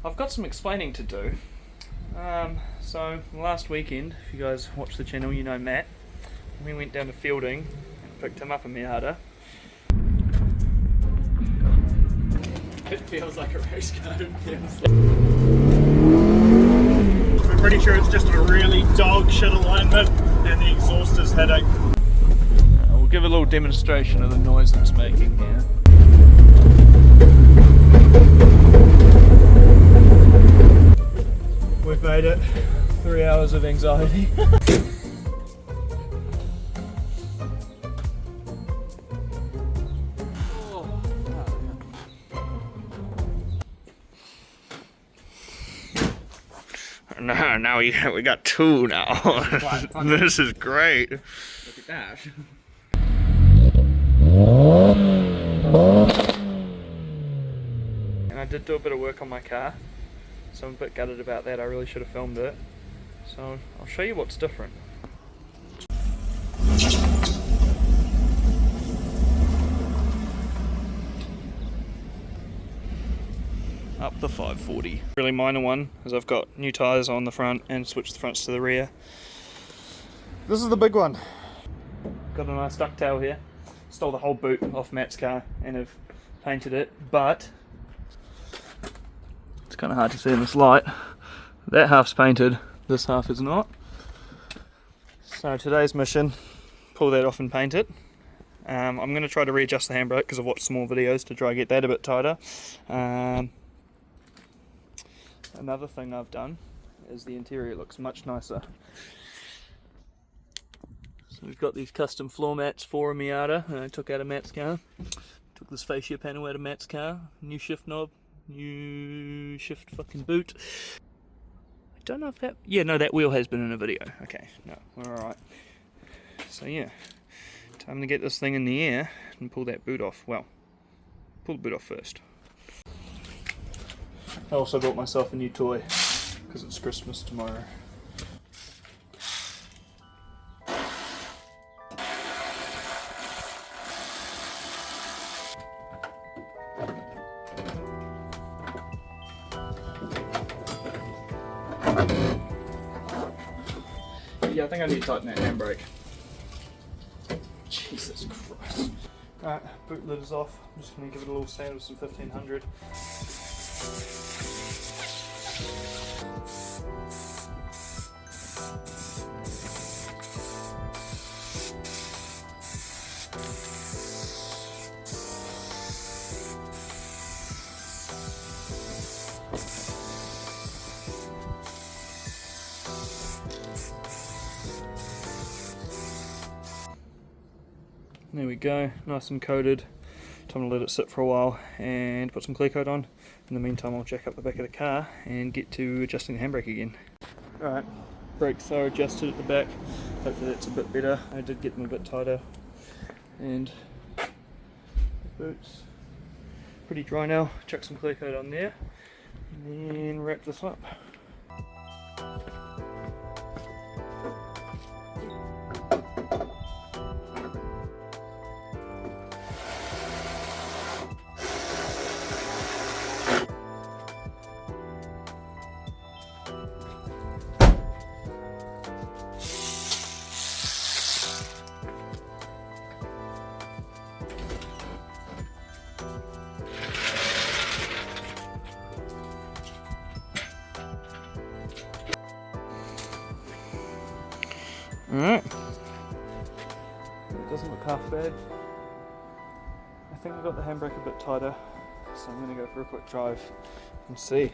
I've got some explaining to do. So last weekend, if you guys watch the channel, you know Matt. We went down to Fielding and picked him up a Miata. It feels like a race car. I'm pretty sure it's just a really dog shit alignment and the exhaust is hitting. We'll give a little demonstration of the noise it's making here. We've made it. 3 hours of anxiety. No, now we got two now. This is great. Look at that. And I did do a bit of work on my car, so I'm a bit gutted about that. I really should have filmed it. So I'll show you what's different. Up the 540. Really minor one, as I've got new tyres on the front and switched the fronts to the rear. This is the big one. Got a nice ducktail here. Stole the whole boot off Matt's car and have painted it, but it's kind of hard to see in this light. That half's painted, this half is not. So today's mission, pull that off and paint it. I'm going to try to readjust the handbrake because I've watched some more videos to try to get that a bit tighter. Another thing I've done is the interior looks much nicer. So we've got these custom floor mats for a Miata I took out of Matt's car. Took this fascia panel out of Matt's car, new shift knob, new shift fucking boot. I don't know if that, yeah, no, that wheel has been in a video. Okay, no, we're alright. So yeah, time to get this thing in the air and pull that boot off. Well, pull the boot off first. I also bought myself a new toy because it's Christmas tomorrow. Yeah, I think I need to tighten that handbrake. Jesus Christ. Alright, boot lid is off. I'm just going to give it a little sand with some 1500. There we go, nice and coated. Time to let it sit for a while and put some clear coat on. In the meantime, I'll jack up the back of the car and get to adjusting the handbrake again. Alright, brakes are adjusted at the back. Hopefully that's a bit better. I did get them a bit tighter. And the boots, pretty dry now. Chuck some clear coat on there and then wrap this up. Alright, it doesn't look half bad. I think I got the handbrake a bit tighter, so I'm going to go for a quick drive and see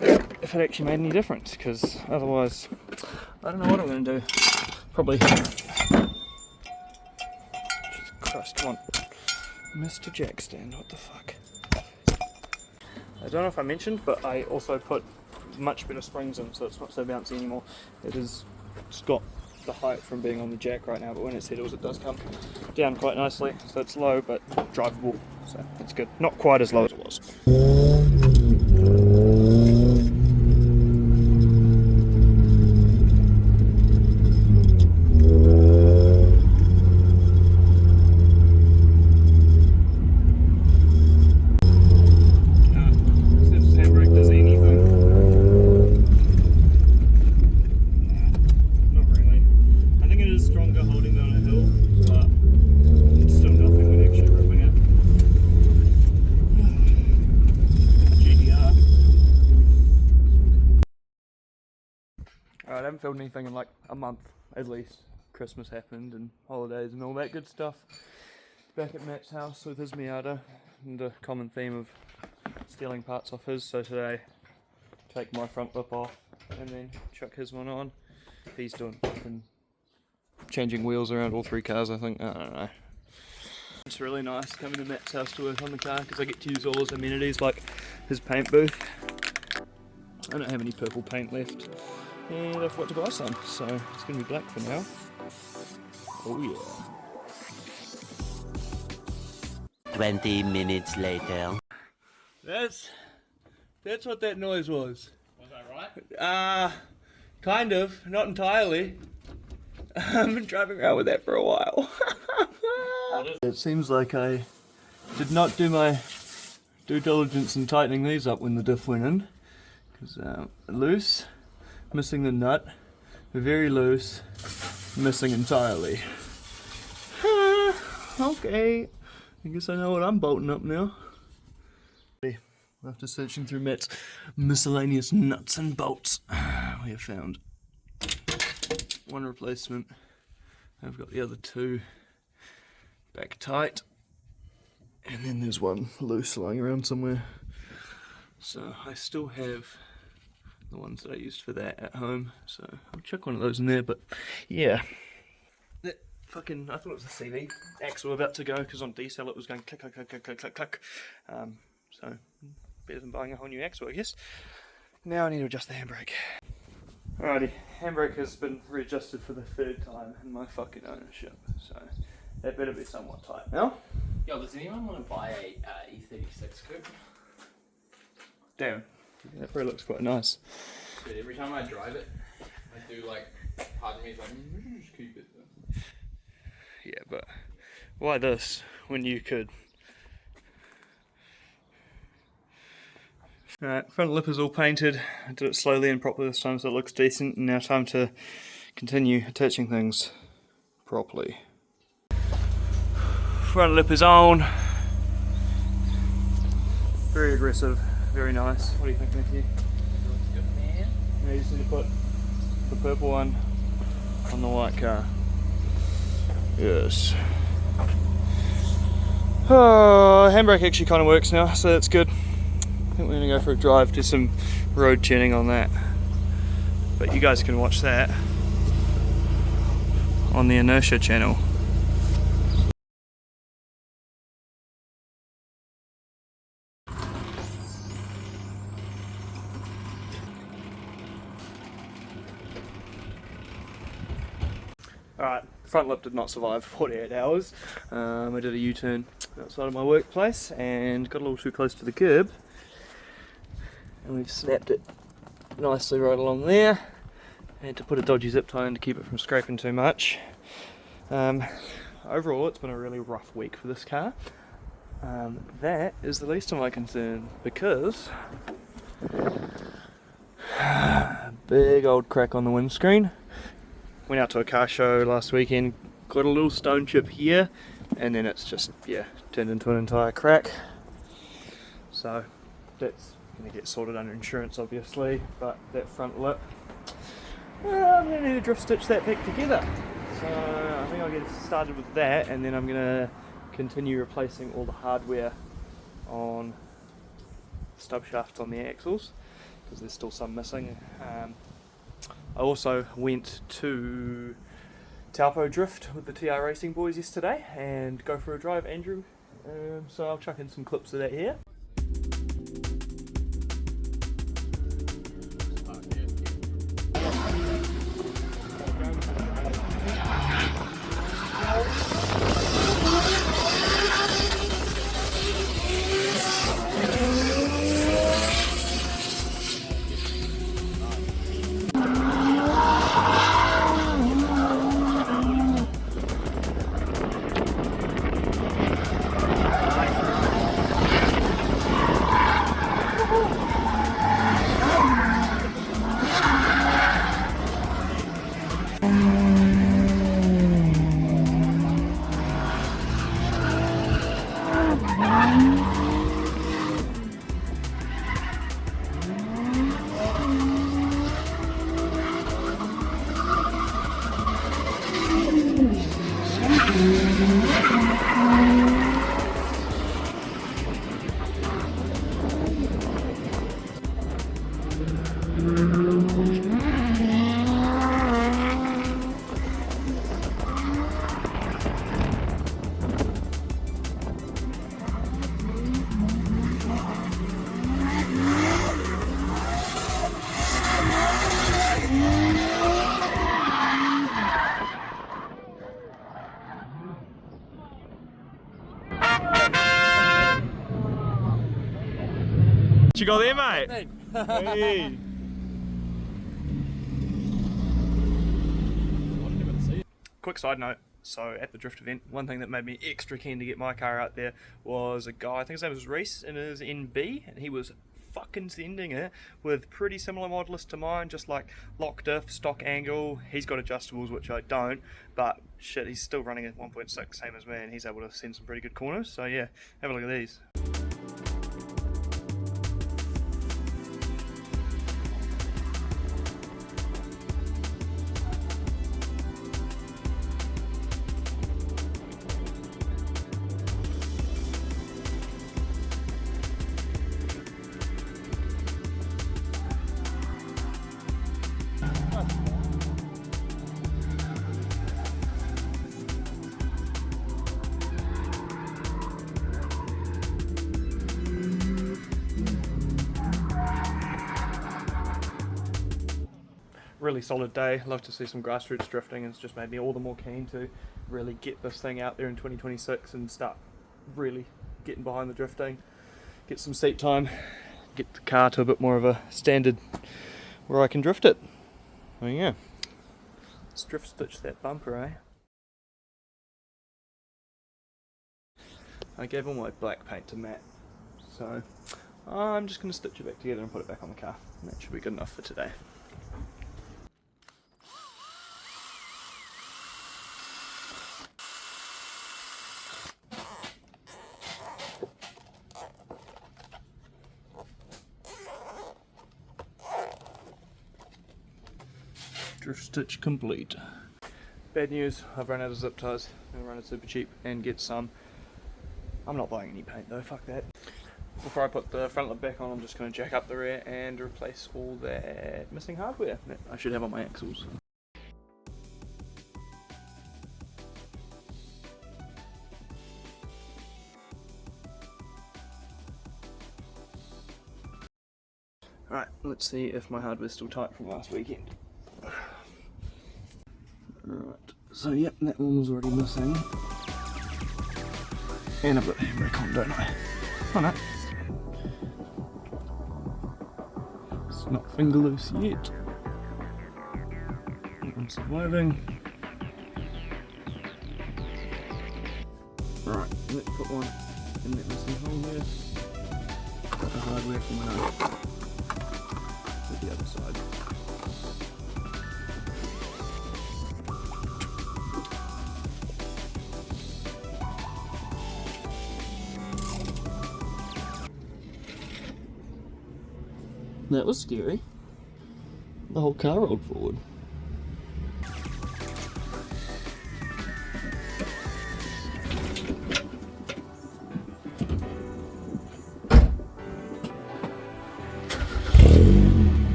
if it actually made any difference, because otherwise I don't know what I'm going to do. Probably. Jesus Christ, come on. Mr. Jack stand, what the fuck. I don't know if I mentioned, but I also put much better springs in, so it's not so bouncy anymore. It's got the height from being on the jack right now, but when it settles it does come down quite nicely, so it's low but drivable, so that's good. Not quite as low as it was. See if this handbrake does anything. Alright, I haven't filmed anything in like a month at least. Christmas happened and holidays and all that good stuff. Back at Matt's house with his Miata, and the common theme of stealing parts off his. So today, take my front lip off and then chuck his one on. He's doing fucking changing wheels around all 3 cars, I think. I don't know. It's really nice coming to Matt's house to work on the car because I get to use all his amenities like his paint booth. I don't have any purple paint left and I've got to buy some, so it's going to be black for now. Oh yeah. 20 minutes later. That's what that noise was. Was that right? Kind of, not entirely. I've been driving around with that for a while. It seems like I did not do my due diligence in tightening these up when the diff went in. Because loose, missing the nut, very loose, missing entirely. Okay, I guess I know what I'm bolting up now. After searching through Matt's miscellaneous nuts and bolts, we have found one replacement. I've got the other 2 back tight, and then there's one loose lying around somewhere. So I still have the ones that I used for that at home, so I'll chuck one of those in there. But yeah, that fucking, I thought it was the CV axle about to go because on decel it was going click click click click click click click. So better than buying a whole new axle, I guess. Now I need to adjust the handbrake. Alrighty, handbrake has been readjusted for the 3rd time in my fucking ownership, so that better be somewhat tight now. Yo, does anyone want to buy a E36 coupe? Damn, that probably looks quite nice. Dude, every time I drive it, I do like, part of me is like, we can just keep it though. Yeah, but why this when you could? Alright, front lip is all painted. I did it slowly and properly this time so it looks decent, and now time to continue attaching things properly. Front lip is on. Very aggressive, very nice. What do you think, Matthew? Looks good, man. Now you just need to put the purple one on the white car. Yes. Oh, handbrake actually kind of works now, so that's good. I think we're going to go for a drive, do some road tuning on that. But you guys can watch that on the Inertia channel. Alright, front lip did not survive 48 hours. I did a U-turn outside of my workplace and got a little too close to the curb. And we've snapped it nicely right along there. I had to put a dodgy zip tie in to keep it from scraping too much. Overall, it's been a really rough week for this car. That is the least of my concern because big old crack on the windscreen. Went out to a car show last weekend, got a little stone chip here, and then it's just, yeah, turned into an entire crack. So that's going to get sorted under insurance obviously, but that front lip, I'm going to need to drift stitch that back together. So I think I'll get started with that, and then I'm going to continue replacing all the hardware on stub shafts on the axles, because there's still some missing. I also went to Taupo Drift with the TR Racing boys yesterday and go for a drive, Andrew. So I'll chuck in some clips of that here. you got there, mate? Hey. Quick side note, so at the drift event, one thing that made me extra keen to get my car out there was a guy, I think his name was Reese, in his NB, and he was fucking sending it with pretty similar modellist to mine, just like lock diff, stock angle. He's got adjustables, which I don't, but shit, he's still running at 1.6, same as me, and he's able to send some pretty good corners. So yeah, have a look at these. Really solid day. Love to see some grassroots drifting. It's just made me all the more keen to really get this thing out there in 2026 and start really getting behind the drifting, get some seat time, get the car to a bit more of a standard where I can drift it. Oh yeah, let's drift stitch that bumper, eh? I gave all my black paint to Matt, so I'm just going to stitch it back together and put it back on the car. And that should be good enough for today. Drift stitch complete. Bad news, I've run out of zip ties. I'm gonna run it super cheap and get some. I'm not buying any paint though, fuck that. Before I put the front lip back on, I'm just gonna jack up the rear and replace all that missing hardware that I should have on my axles. Alright, let's see if my hardware's still tight from last weekend. Right, so yep, that one was already missing. And I've got the handbrake on, don't I? Oh no. It's not finger loose yet. That one's surviving. Right, let's put one in that missing hole here. Got the hardware from when I did the other side. That was scary. The whole car rolled forward.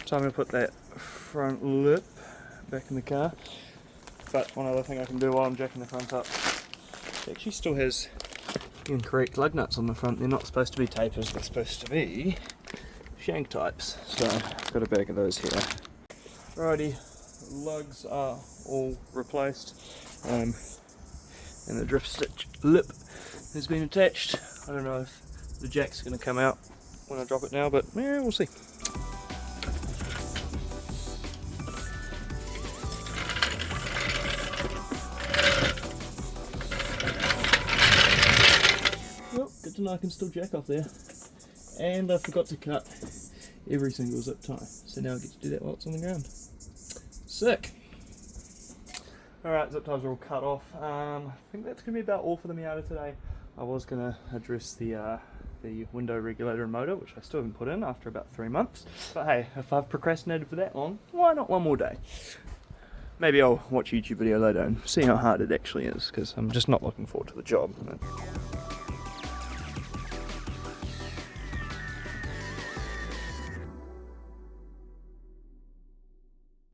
So I'm going to put that front lip back in the car, but one other thing I can do while I'm jacking the front up, it actually still has incorrect lug nuts on the front. They're not supposed to be tapers, they're supposed to be shank types, so I've got a bag of those here. Alrighty, lugs are all replaced, and the drift stitch lip has been attached. I don't know if the jack's going to come out when I drop it now, but yeah, we'll see. Good to know I can still jack off there. And I forgot to cut every single zip tie, so now I get to do that while it's on the ground. Sick! Alright, zip ties are all cut off. I think that's going to be about all for the Miata today. I was going to address the window regulator and motor, which I still haven't put in after about 3 months. But hey, if I've procrastinated for that long, why not one more day? Maybe I'll watch a YouTube video later and see how hard it actually is, because I'm just not looking forward to the job.